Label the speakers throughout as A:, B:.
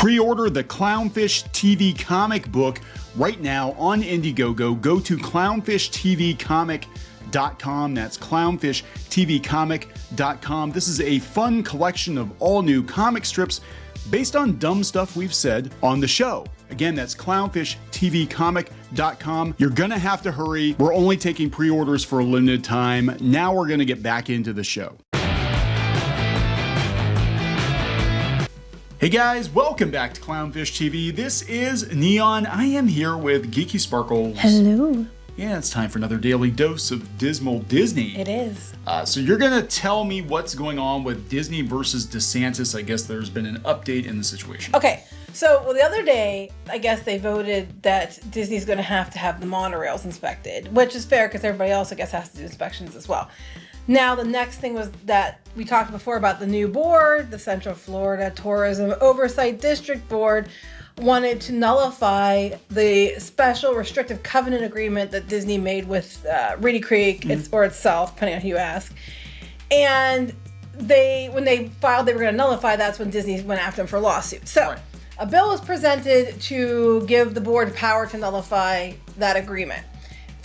A: Pre-order the Clownfish TV comic book right now on Indiegogo. Go to clownfishtvcomic.com. That's clownfishtvcomic.com. This is a fun collection of all new comic strips based on dumb stuff we've said on the show. Again, that's clownfishtvcomic.com. You're gonna have to hurry. We're only taking pre-orders for a limited time. Now we're gonna get back into the show. Hey guys, welcome back to Clownfish TV. This is Neon. I am here with Geeky Sparkles.
B: Hello.
A: Yeah, it's time for another daily dose of Dismal Disney.
B: It is.
A: So you're gonna tell me what's going on with Disney versus DeSantis. I guess there's been an update in the situation.
B: Okay, so the other day, I guess they voted that Disney's gonna have the monorails inspected, which is fair because everybody else, I guess, has to do inspections as well. Now, the next thing was that we talked before about the new board, the Central Florida Tourism Oversight District Board, wanted to nullify the special restrictive covenant agreement that Disney made with Reedy Creek, or itself, depending on who you ask. And when they filed they were going to nullify, that's when Disney went after them for a lawsuit. So
A: Right.
B: a bill was presented to give the board power to nullify that agreement.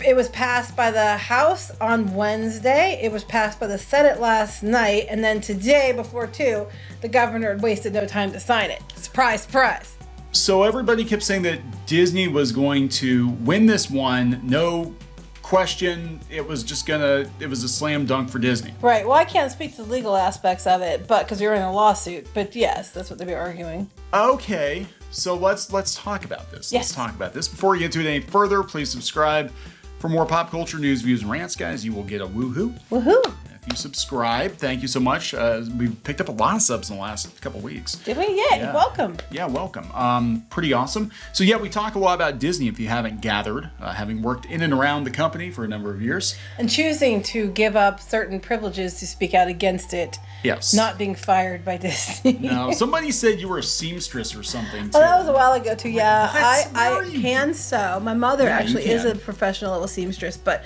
B: It was passed by the House on Wednesday. It was passed by the Senate last night. And then today, before 2, the governor had wasted no time to sign it. Surprise, surprise.
A: So everybody kept saying that Disney was going to win this one. No question. It was a slam dunk for Disney.
B: Right. Well, I can't speak to the legal aspects of it, but because you're in a lawsuit. But yes, that's what they'd be arguing.
A: Okay. So let's talk about this.
B: Yes.
A: Let's talk about this. Before we get to it any further, please subscribe. For more pop culture news, views, and rants, guys, you will get a woohoo.
B: Woohoo.
A: If you subscribe, thank you so much. We've picked up a lot of subs in the last couple weeks.
B: Did we? Yeah. Welcome.
A: Yeah, welcome. Pretty awesome. So yeah, we talk a lot about Disney if you haven't gathered, having worked in and around the company for a number of years.
B: And choosing to give up certain privileges to speak out against it.
A: Yes.
B: Not being fired by Disney.
A: No, somebody said you were a seamstress or something too.
B: Oh, that was a while ago too. Yeah,
A: Where are
B: I
A: you?
B: can sew. My mother actually
A: you
B: is
A: can.
B: a professional little seamstress, but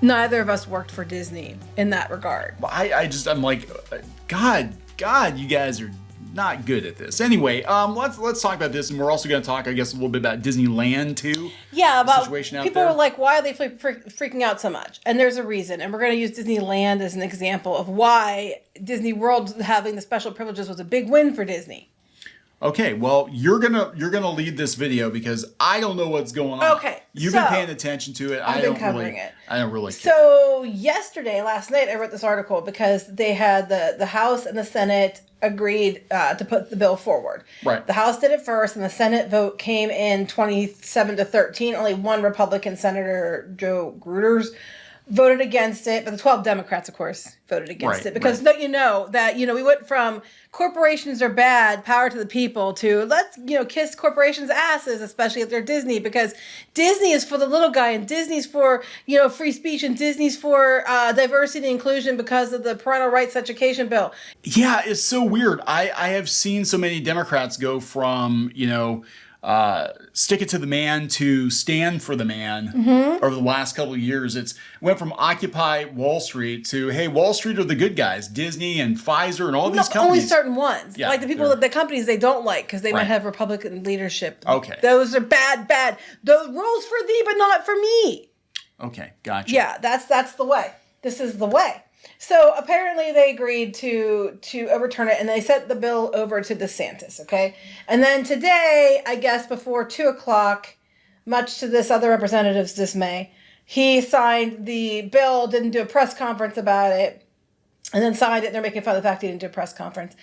B: neither of us worked for Disney in that regard.
A: Well, I'm like, God, you guys are not good at this. Anyway, let's talk about this, and we're also going to talk, I guess, a little bit about Disneyland too.
B: Yeah, about
A: situation out
B: people
A: there.
B: are like, why are they freaking out so much? And there's a reason, and we're going to use Disneyland as an example of why Disney World having the special privileges was a big win for Disney.
A: Okay, well, you're gonna lead this video because I don't know what's going on.
B: Okay,
A: you've been paying attention to it.
B: I've been covering it.
A: I don't really care.
B: So last night, I wrote this article because they had the House and the Senate agreed to put the bill forward.
A: Right.
B: The House did it first, and the Senate vote came in 27-13. Only one Republican senator, Joe Gruters, voted against it, but the 12 Democrats, of course, voted against it because we went from corporations are bad, power to the people, to let's kiss corporations' asses, especially if they're Disney, because Disney is for the little guy, and Disney's for free speech, and Disney's for diversity and inclusion because of the parental rights education bill.
A: Yeah, it's so weird. I have seen so many Democrats go from stick it to the man to stand for the man over the last couple of years. It went from Occupy Wall Street to, hey, Wall Street are the good guys, Disney and Pfizer and all these companies.
B: Only certain ones.
A: Yeah,
B: like the companies they don't like because they might
A: Right.
B: have Republican leadership.
A: Okay.
B: Those are bad. Those rules for thee, but not for me.
A: Okay, gotcha.
B: Yeah, that's the way. This is the way. So apparently they agreed to overturn it, and they sent the bill over to DeSantis, okay? And then today, I guess before 2:00, much to this other representative's dismay, he signed the bill, didn't do a press conference about it, and then signed it. They're making fun of the fact he didn't do a press conference.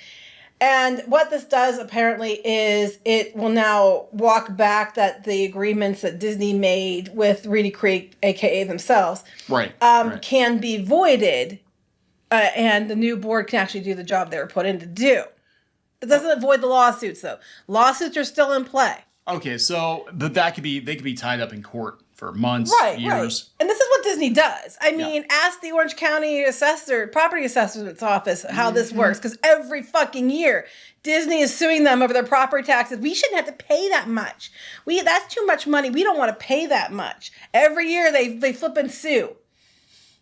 B: And what this does apparently is it will now walk back the agreements that Disney made with Reedy Creek, aka themselves,
A: Right.
B: can be voided. And the new board can actually do the job they were put in to do. It doesn't avoid the lawsuits, though. Lawsuits are still in play.
A: Okay, so but they could be tied up in court for months, years.
B: Right. And this is what Disney does. I mean, ask the Orange County property assessor's office how this works, because every fucking year Disney is suing them over their property taxes. We shouldn't have to pay that much. That's too much money. We don't want to pay that much. Every year they flip and sue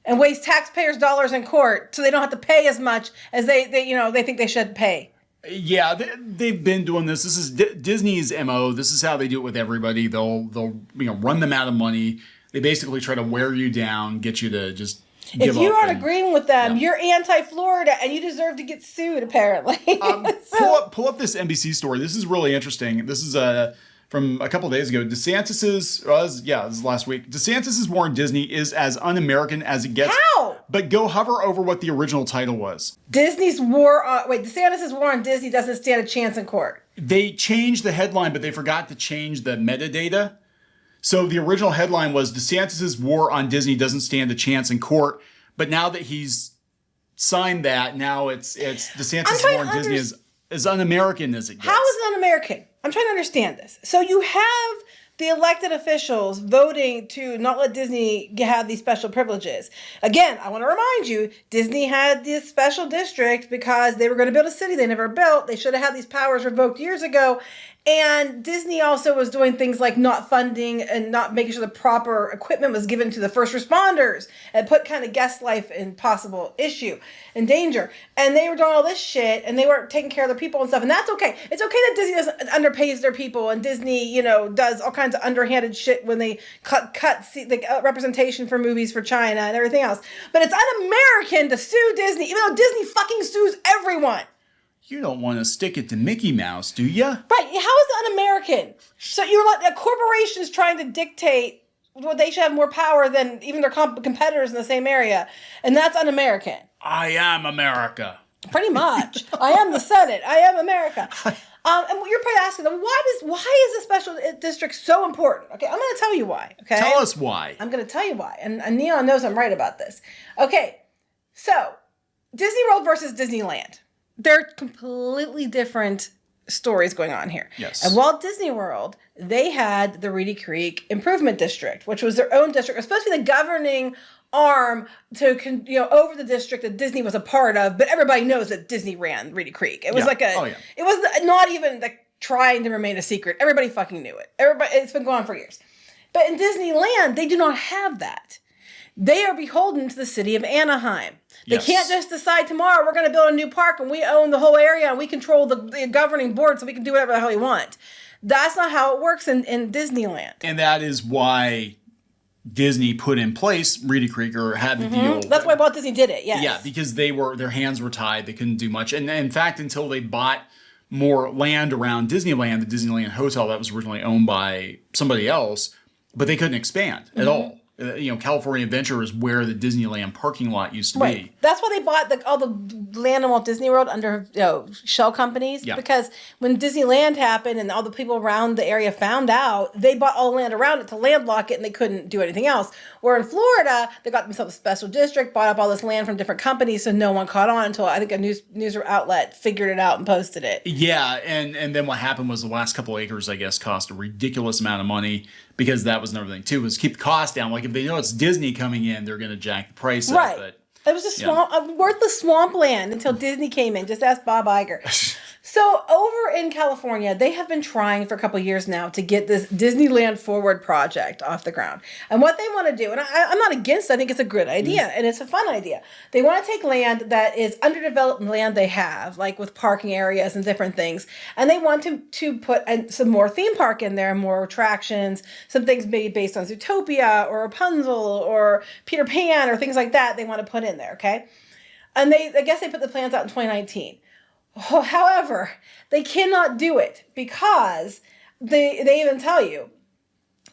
B: and waste taxpayers' dollars in court so they don't have to pay as much as they think they should pay.
A: Yeah, they've been doing this. This is Disney's MO. This is how they do it with everybody. They'll run them out of money. They basically try to wear you down, get you to just give up.
B: If you aren't agreeing with them, you're anti-Florida and you deserve to get sued, apparently.
A: Pull up this NBC story. This is really interesting. This is from a couple of days ago. DeSantis's, this is last week. DeSantis's war on Disney is as un-American as it gets.
B: How?
A: But go hover over what the original title was.
B: DeSantis' war on Disney doesn't stand a chance in court.
A: They changed the headline, but they forgot to change the metadata. So the original headline was DeSantis' war on Disney doesn't stand a chance in court. But now that he's signed that, now it's DeSantis' war on Disney is as un-American as it gets.
B: How is it un-American? I'm trying to understand this. So you have the elected officials voting to not let Disney have these special privileges. Again, I want to remind you, Disney had this special district because they were going to build a city they never built. They should have had these powers revoked years ago. And Disney also was doing things like not funding and not making sure the proper equipment was given to the first responders and put kind of guest life in possible issue and danger. And they were doing all this shit and they weren't taking care of their people and stuff. And that's okay. It's okay that Disney underpays their people and Disney, does all kinds of underhanded shit when they cut the representation for movies for China and everything else. But it's un-American to sue Disney, even though Disney fucking sues everyone.
A: You don't want to stick it to Mickey Mouse, do ya?
B: Right. How is it un-American? So you're like a corporation is trying to dictate they should have more power than even their competitors in the same area. And that's un-American.
A: I am America.
B: Pretty much. I am the Senate. I am America. And you're probably asking, why is a special district so important? Okay, I'm going to tell you why. Okay,
A: tell us why.
B: I'm going to tell you why. And Neon knows I'm right about this. Okay, so Disney World versus Disneyland. They're completely different stories going on here.
A: Yes.
B: At Walt Disney World, they had the Reedy Creek Improvement District, which was their own district. It was supposed to be the governing arm to over the district that Disney was a part of, but everybody knows that Disney ran Reedy Creek. It was it was not even trying to remain a secret. Everybody fucking knew it. It's been going on for years. But in Disneyland, they do not have that. They are beholden to the city of Anaheim. They can't just decide tomorrow we're going to build a new park and we own the whole area and we control the governing board so we can do whatever the hell we want. That's not how it works in Disneyland.
A: And that is why Disney put in place Reedy Creek or had the deal.
B: That's why Walt Disney did it, yes.
A: Yeah, because their hands were tied. They couldn't do much. And in fact, until they bought more land around Disneyland, the Disneyland Hotel that was originally owned by somebody else, but they couldn't expand at all. California Adventure is where the Disneyland parking lot used to be.
B: That's why they bought all the land in Walt Disney World under shell companies. Yeah. Because when Disneyland happened and all the people around the area found out, they bought all the land around it to landlock it and they couldn't do anything else. Where in Florida, they got themselves a special district, bought up all this land from different companies so no one caught on until I think a news outlet figured it out and posted it.
A: Yeah, and then what happened was the last couple acres, I guess, cost a ridiculous amount of money. Because that was another thing too, was keep the cost down. Like if they know it's Disney coming in, they're going to jack the price up.
B: Right.
A: But
B: it was a worthless swampland until Disney came in. Just ask Bob Iger. So over in California, they have been trying for a couple of years now to get this Disneyland Forward project off the ground. And what they want to do, and I'm not against it, I think it's a good idea, and it's a fun idea. They want to take land that is underdeveloped land they have, like with parking areas and different things, and they want to put some more theme park in there, more attractions, some things maybe based on Zootopia or Rapunzel or Peter Pan or things like that they want to put in there, okay? And I guess they put the plans out in 2019. However, they cannot do it because they even tell you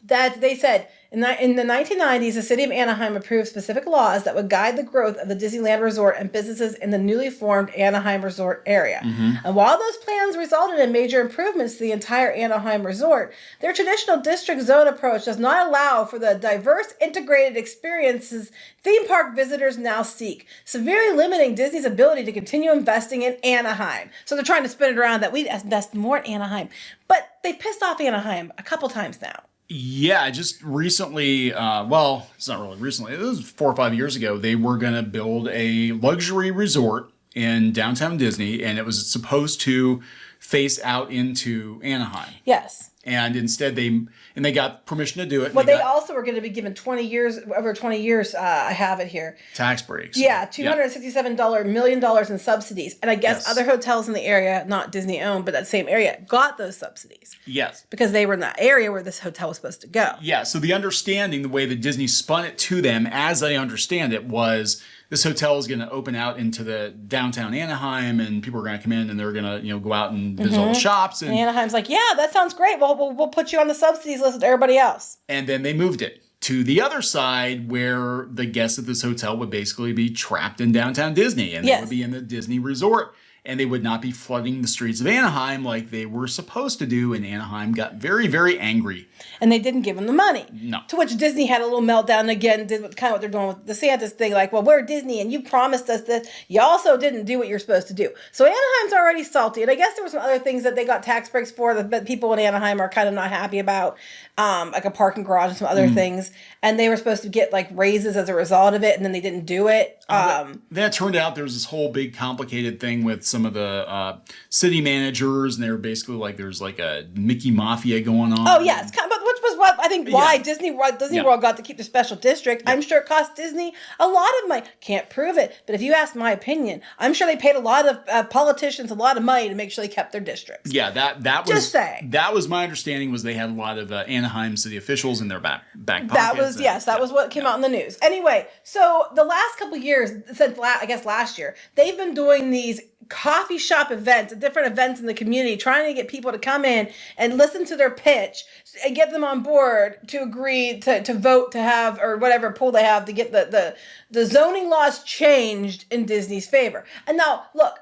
B: that they said in the 1990s, the city of Anaheim approved specific laws that would guide the growth of the Disneyland Resort and businesses in the newly formed Anaheim Resort area. Mm-hmm. And while those plans resulted in major improvements to the entire Anaheim Resort, their traditional district zone approach does not allow for the diverse integrated experiences theme park visitors now seek, severely limiting Disney's ability to continue investing in Anaheim. So they're trying to spin it around that we invest more in Anaheim. But they pissed off Anaheim a couple times now.
A: Yeah, just recently, it's not really recently, it was 4 or 5 years ago, they were going to build a luxury resort in downtown Disney, and it was supposed to face out into Anaheim.
B: Yes.
A: And instead they got permission to do it.
B: Well, they also were going to be given over 20 years. I have it here.
A: Tax breaks.
B: Yeah, $267 million in subsidies. And I guess other hotels in the area, not Disney owned, but that same area, got those subsidies.
A: Yes.
B: Because they were in that area where this hotel was supposed to go.
A: Yeah, so the understanding, the way that Disney spun it to them, as I understand it, was this hotel is going to open out into the downtown Anaheim, and people are going to come in and they're going to, go out and visit all the shops.
B: And Anaheim's like, yeah, that sounds great. Well, we'll put you on the subsidies list with everybody else.
A: And then they moved it to the other side where the guests at this hotel would basically be trapped in downtown Disney, and they would be in the Disney resort. And they would not be flooding the streets of Anaheim like they were supposed to do. And Anaheim got very, very angry.
B: And they didn't give them the money.
A: No.
B: To which Disney had a little meltdown again, did kind of what they're doing with the DeSantis thing. Like, well, we're Disney and you promised us this. You also didn't do what you're supposed to do. So Anaheim's already salty. And I guess there were some other things that they got tax breaks for that people in Anaheim are kind of not happy about. Like a parking garage and some other things. And they were supposed to get like raises as a result of it. And then they didn't do it.
A: Then it turned out there was this whole big complicated thing with some of the city managers, and they were basically like there's like a Mickey Mafia going on.
B: Oh yeah, it's kind of, which was what I think why Disney World got to keep the special district. I'm sure it cost Disney a lot of money. Can't prove it, but if you ask my opinion, I'm sure they paid a lot of politicians a lot of money to make sure they kept their districts.
A: Yeah, that was
B: just saying.
A: That was my understanding, was they had a lot of Anaheim city officials in their back pockets.
B: That was that was what came out in the news. Anyway, so the last couple of years, since I guess last year, they've been doing these coffee shop events, different events in the community, trying to get people to come in and listen to their pitch and get them on board to agree to vote to have, or whatever pool they have to get the zoning laws changed in Disney's favor. And now, look,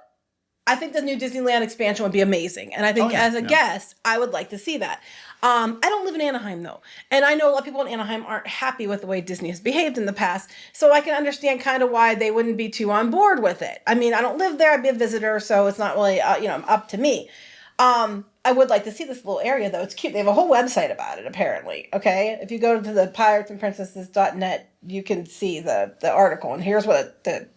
B: I think the new Disneyland expansion would be amazing. And I think as a guest, I would like to see that. I don't live in Anaheim, though. And I know a lot of people in Anaheim aren't happy with the way Disney has behaved in the past. So I can understand kind of why they wouldn't be too on board with it. I mean, I don't live there. I'd be a visitor, so it's not really, up to me. I would like to see this little area, though. It's cute. They have a whole website about it, apparently. Okay? If you go to the piratesandprincesses.net, you can see the article. And here's what the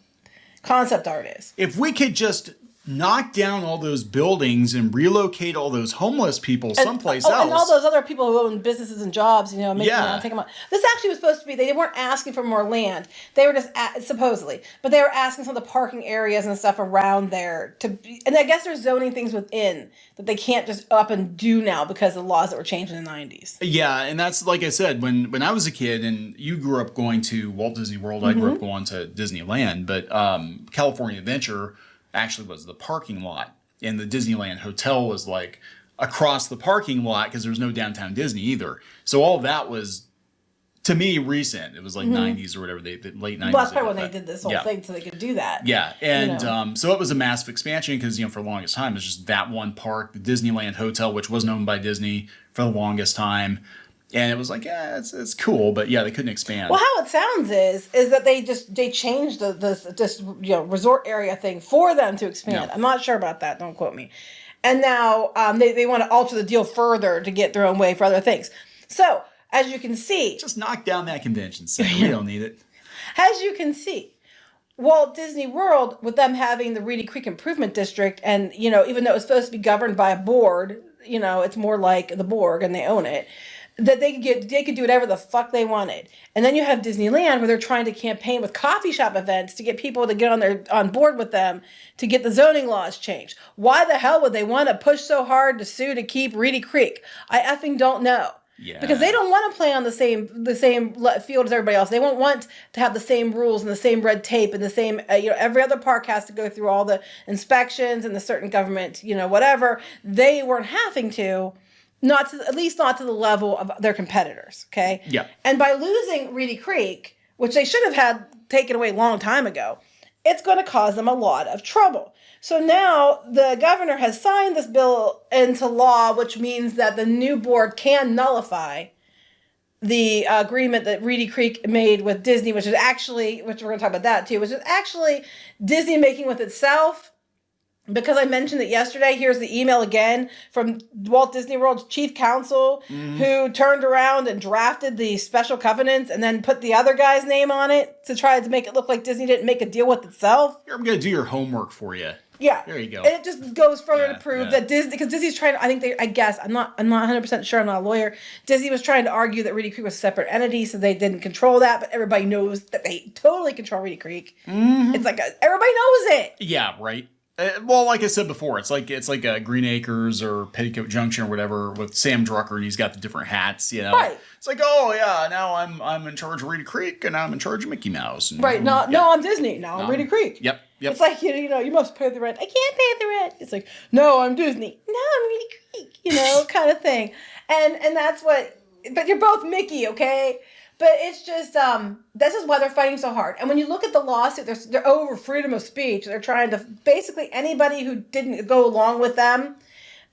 B: concept art is.
A: If we could just knock down all those buildings and relocate all those homeless people someplace else.
B: And all those other people who own businesses and jobs, take them out. This actually was supposed to be, they weren't asking for more land. They were just, supposedly, but they were asking some of the parking areas and stuff around there and I guess there's zoning things within that they can't just up and do now because of the laws that were changed in the 90s.
A: Yeah, and that's, like I said, when I was a kid, and you grew up going to Walt Disney World, I grew up going to Disneyland, but California Adventure actually was the parking lot, and the Disneyland Hotel was like across the parking lot because there was no downtown Disney either. So all of that was, to me, recent. It was like 90s or whatever, the late 90s.
B: Well, that's probably when they did this whole thing so they could do that.
A: Yeah, and so it was a massive expansion because, for the longest time, it was just that one park, the Disneyland Hotel, which wasn't owned by Disney for the longest time. And it was like, it's cool, but they couldn't expand.
B: Well, how it sounds is that they changed this resort area thing for them to expand. I'm not sure about that. Don't quote me. And now they want to alter the deal further to get their own way for other things. So as you can see,
A: just knock down that convention center. We don't need it.
B: As you can see, Walt Disney World, with them having the Reedy Creek Improvement District, and even though it's supposed to be governed by a board, it's more like the Borg and they own it. That they could do whatever the fuck they wanted. And then you have Disneyland where they're trying to campaign with coffee shop events to get people to get on board with them to get the zoning laws changed. Why the hell would they want to push so hard to sue to keep Reedy Creek? I effing don't know.
A: Yeah.
B: Because they don't want to play on the same field as everybody else. They won't want to have the same rules and the same red tape and the same, every other park has to go through all the inspections and the certain government, whatever. They weren't having to. At least not to the level of their competitors, okay?
A: Yeah.
B: And by losing Reedy Creek, which they should have had taken away a long time ago, it's going to cause them a lot of trouble. So now the governor has signed this bill into law, which means that the new board can nullify the agreement that Reedy Creek made with Disney, which we're going to talk about that too, which is actually Disney making with itself. Because I mentioned it yesterday, here's the email again from Walt Disney World's chief counsel, who turned around and drafted the special covenants and then put the other guy's name on it to try to make it look like Disney didn't make a deal with itself.
A: I'm going to do your homework for you.
B: Yeah.
A: There you go.
B: And it just goes further to prove
A: yeah.
B: that Disney, because Disney's trying to, I guess, I'm not 100% sure, I'm not a lawyer. Disney was trying to argue that Reedy Creek was a separate entity, so they didn't control that, but everybody knows that they totally control Reedy Creek.
A: Mm-hmm.
B: It's like, everybody knows it.
A: Yeah, right. Well, like I said before, it's like a Green Acres or Petticoat Junction or whatever with Sam Drucker, and he's got the different hats, you know.
B: Right.
A: It's like, oh yeah, now I'm in charge of Reedy Creek, and now I'm in charge of Mickey Mouse. And,
B: Right. No, I'm Disney. Now I'm Reedy Creek.
A: Yep.
B: It's like, you know, you must pay the rent. I can't pay the rent. It's like, no, I'm Disney. No, I'm Reedy Creek. You know, kind of thing. And that's what. But you're both Mickey, okay? But it's just, this is why they're fighting so hard. And when you look at the lawsuit, they're over freedom of speech. They're trying to, basically anybody who didn't go along with them.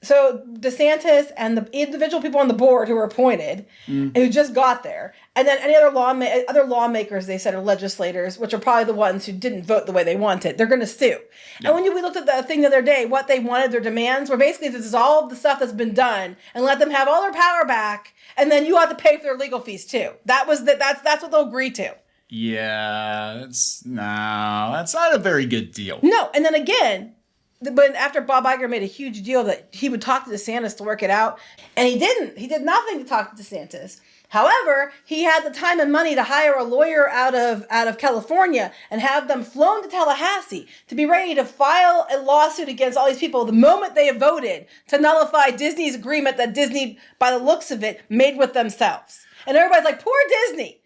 B: So DeSantis and the individual people on the board who were appointed, who just got there, and then any other lawmakers, they said, are legislators, which are probably the ones who didn't vote the way they wanted, they're going to sue. Yep. And when we looked at the thing the other day, what they wanted, their demands were basically to dissolve the stuff that's been done and let them have all their power back, and then you have to pay for their legal fees too. That's what they'll agree to.
A: Yeah, that's not a very good deal.
B: No, and then again. But after Bob Iger made a huge deal that he would talk to DeSantis to work it out, and he didn't. He did nothing to talk to DeSantis. However, he had the time and money to hire a lawyer out of California and have them flown to Tallahassee to be ready to file a lawsuit against all these people the moment they have voted to nullify Disney's agreement that Disney, by the looks of it, made with themselves. And everybody's like, poor Disney.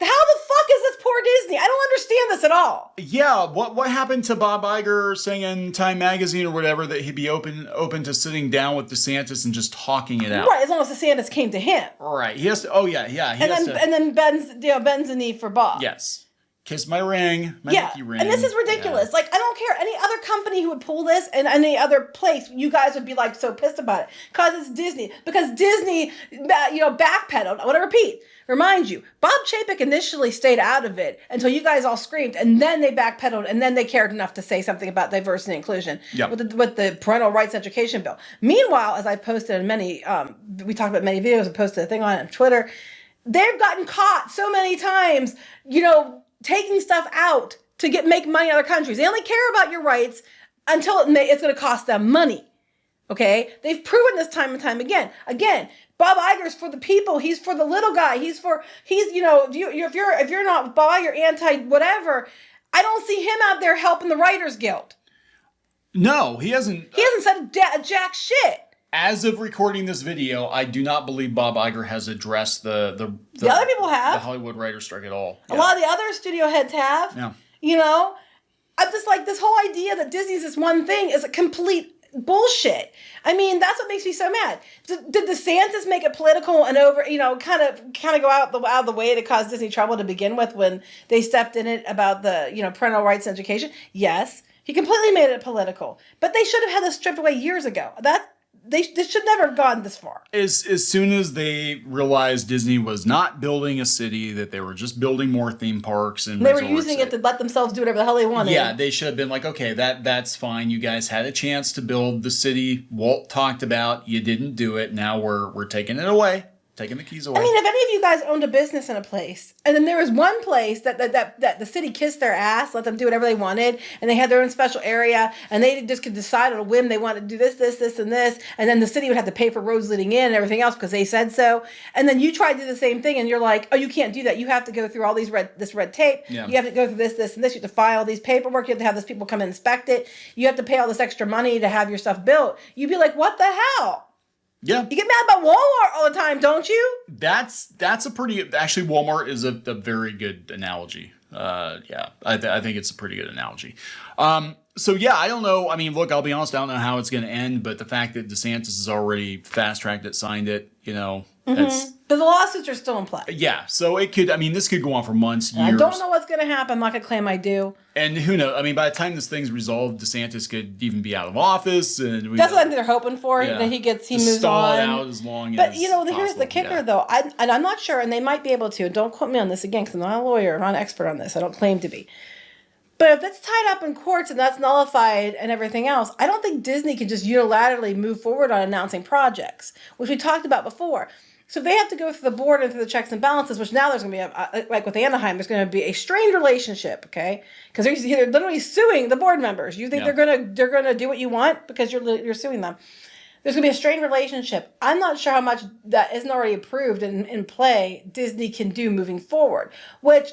B: How the fuck is this poor Disney? I don't understand this at all.
A: Yeah, what happened to Bob Iger saying in Time Magazine or whatever that he'd be open to sitting down with DeSantis and just talking it out?
B: Right, as long as DeSantis came to him.
A: Right, he has to. Oh yeah,
B: And then bends the knee for Bob.
A: Yes, kiss my ring, Mickey ring.
B: And this is ridiculous. Yeah. Like, I don't care any other company who would pull this and any other place, you guys would be like so pissed about it because it's Disney. Because Disney, backpedaled. I want to repeat. Remind you, Bob Chapek initially stayed out of it until you guys all screamed, and then they backpedaled, and then they cared enough to say something about diversity and inclusion with the parental rights education bill. Meanwhile, as I posted in many, we talked about many videos and posted a thing on it on Twitter, they've gotten caught so many times, taking stuff out to make money in other countries. They only care about your rights until it's going to cost them money. Okay? They've proven this time and time again. Again, Bob Iger's for the people. He's for the little guy. If you're not Bob Iger anti whatever, I don't see him out there helping the Writers Guild.
A: No, he hasn't.
B: He hasn't said jack shit.
A: As of recording this video, I do not believe Bob Iger has addressed the
B: other people have.
A: The Hollywood writers' strike at all.
B: Yeah. A lot of the other studio heads have.
A: Yeah.
B: I'm just like, this whole idea that Disney's this one thing is a complete bullshit. I mean, that's what makes me so mad. Did DeSantis make it political and over, kind of go out of the way to cause Disney trouble to begin with when they stepped in it about the, parental rights and education? Yes. He completely made it political. But they should have had this stripped away years ago. They should never have gone this far.
A: As soon as they realized Disney was not building a city, that they were just building more theme parks and
B: they were using it to let themselves do whatever the hell they wanted.
A: Yeah, they should have been like, okay, that's fine. You guys had a chance to build the city Walt talked about. You didn't do it. Now we're taking it away. Taking the keys away.
B: I mean, if any of you guys owned a business in a place, and then there was one place that the city kissed their ass, let them do whatever they wanted, and they had their own special area, and they just could decide on a whim they wanted to do this, and this, and then the city would have to pay for roads leading in and everything else because they said so. And then you try to do the same thing, and you're like, oh, you can't do that. You have to go through all this red tape. Yeah. You have to go through this, and this. You have to file these paperwork. You have to have these people come and inspect it. You have to pay all this extra money to have your stuff built. You'd be like, what the hell?
A: Yeah.
B: You get mad about Walmart all the time, don't you?
A: That's a pretty... Actually, Walmart is a very good analogy. Yeah, I think it's a pretty good analogy. So, yeah, I don't know. I mean, look, I'll be honest, I don't know how it's going to end, but the fact that DeSantis has already fast-tracked it, signed it, it's...
B: But the lawsuits are still in play.
A: Yeah, so it could... I mean, this could go on for months, years.
B: I don't know what's going to happen. I'm not going to claim I do.
A: And who knows? I mean, by the time this thing's resolved, DeSantis could even be out of office. And
B: that's what they're hoping for. Yeah. That he moves
A: stall
B: on.
A: Out as long
B: but
A: as
B: here's the kicker, though. I'm not sure, and they might be able to. Don't quote me on this again, because I'm not a lawyer. I'm not an expert on this. I don't claim to be. But if that's tied up in courts and that's nullified and everything else, I don't think Disney can just unilaterally move forward on announcing projects, which we talked about before. So they have to go through the board and through the checks and balances, which now there's going to be, like with Anaheim, there's going to be a strained relationship, okay? Because they're literally suing the board members. You think they're gonna do what you want because you're suing them. There's going to be a strained relationship. I'm not sure how much that isn't already approved and in play Disney can do moving forward, which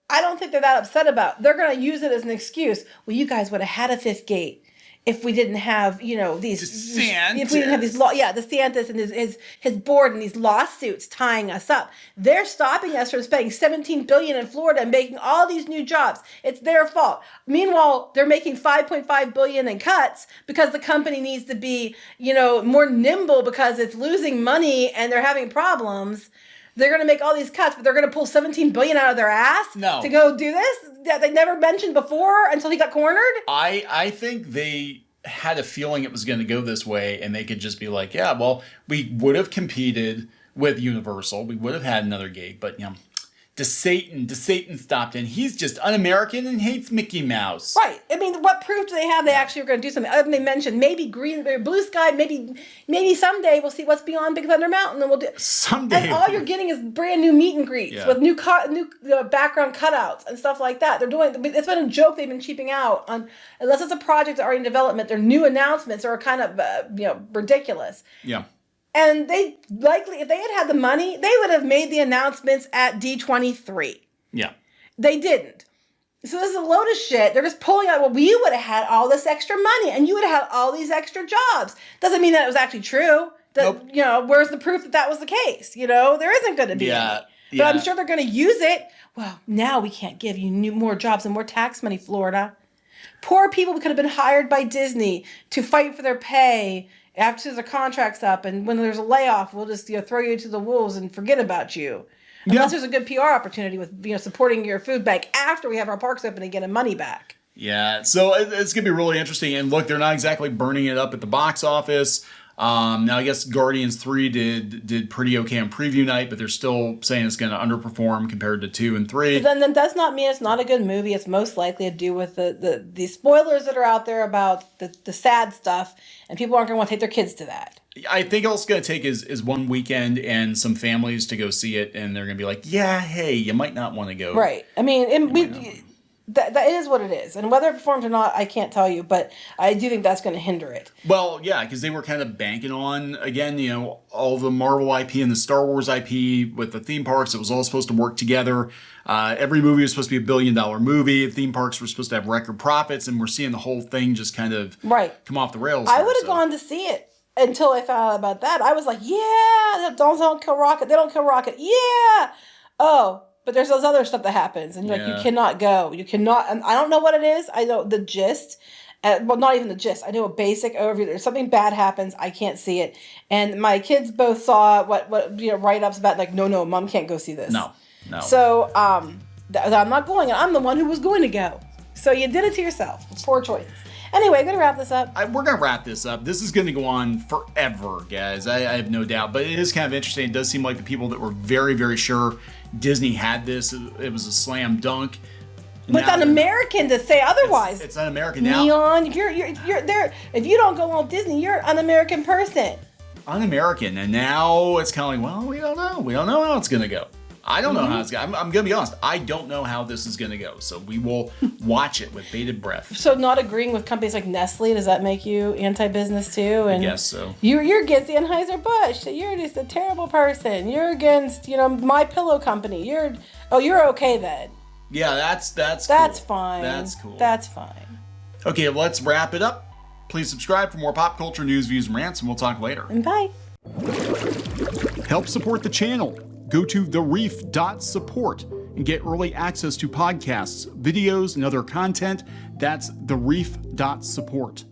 B: I don't think they're that upset about. They're going to use it as an excuse. Well, you guys would have had a fifth gate if we didn't have, these
A: DeSantis.
B: if we didn't have these DeSantis and his board and these lawsuits tying us up. They're stopping us from spending $17 billion in Florida and making all these new jobs. It's their fault. Meanwhile, they're making $5.5 billion in cuts because the company needs to be, more nimble because it's losing money and they're having problems. They're going to make all these cuts, but they're going to pull $17 billion out of their ass to go do this that they never mentioned before until he got cornered?
A: I think they had a feeling it was going to go this way, and they could just be like, yeah, well, we would have competed with Universal. We would have had another gate, but, DeSantis stopped in. He's just un-American and hates Mickey Mouse.
B: Right. I mean, what proof do they have they actually were going to do something? Other than they mentioned maybe green or blue sky, maybe someday we'll see what's beyond Big Thunder Mountain and we'll do
A: someday.
B: And all you're getting is brand new meet and greets with new background cutouts and stuff like that. It's been a joke they've been cheaping out on, unless it's a project already in development. Their new announcements are kind of ridiculous.
A: Yeah.
B: And they likely, if they had the money, they would have made the announcements at D23.
A: Yeah.
B: They didn't. So this is a load of shit. They're just pulling out, well, we would have had all this extra money and you would have had all these extra jobs. Doesn't mean that it was actually true. Nope. Where's the proof that was the case? There isn't going to be any. But I'm sure they're going to use it. Well, now we can't give you more jobs and more tax money, Florida. Poor people could have been hired by Disney to fight for their pay after the contract's up, and when there's a layoff, we'll just throw you to the wolves and forget about you. Unless there's a good PR opportunity with supporting your food bank after we have our parks open and getting money back.
A: Yeah, so it's gonna be really interesting. And look, they're not exactly burning it up at the box office. Now I guess Guardians 3 did pretty okay on preview night, but they're still saying it's going to underperform compared to 2 and 3.
B: But then does not mean it's not a good movie. It's most likely to do with the spoilers that are out there about the sad stuff, and people aren't going to want to take their kids to that.
A: I think all it's going to take is one weekend and some families to go see it, and they're going to be like, yeah, hey, you might not want to go.
B: Right. I mean, that is what it is. And whether it performs or not, I can't tell you, but I do think that's going to hinder it.
A: Well, yeah, because they were kind of banking on, again, all the Marvel IP and the Star Wars IP with the theme parks. It was all supposed to work together. Every movie was supposed to be $1 billion movie. Theme parks were supposed to have record profits, and we're seeing the whole thing just kind of come off the rails.
B: I would have gone to see it until I found out about that. I was like, yeah, don't kill Rocket. They don't kill Rocket. Yeah. Oh. But there's those other stuff that happens, and you cannot go. You cannot. And I don't know what it is. I know the gist. Well, not even the gist. I know a basic overview. There's something bad happens. I can't see it. And my kids both saw what write-ups about like, no, Mom can't go see this.
A: No.
B: So I'm not going. I'm the one who was going to go. So you did it to yourself. Poor choices. Anyway, I'm going to wrap this up.
A: We're going to wrap this up. This is going to go on forever, guys. I have no doubt. But it is kind of interesting. It does seem like the people that were very, very sure Disney had this, it was a slam dunk.
B: But it's un-American to say otherwise.
A: It's un-American now.
B: Neon, you're there. If you don't go on Disney, you're an un-American person.
A: Un-American. And now it's kind of like, well, we don't know. We don't know how it's going to go. I don't know how it's going to I'm going to be honest. I don't know how this is going to go. So we will watch it with bated breath. So not agreeing with companies like Nestle, does that make you anti-business too? And I guess so. You're against Anheuser-Busch. You're just a terrible person. You're against, My Pillow Company. You're okay then. Yeah, that's cool. Fine. That's cool. That's fine. Okay, let's wrap it up. Please subscribe for more pop culture news, views, and rants, and we'll talk later. And bye. Help support the channel. Go to thereef.support and get early access to podcasts, videos, and other content. That's thereef.support.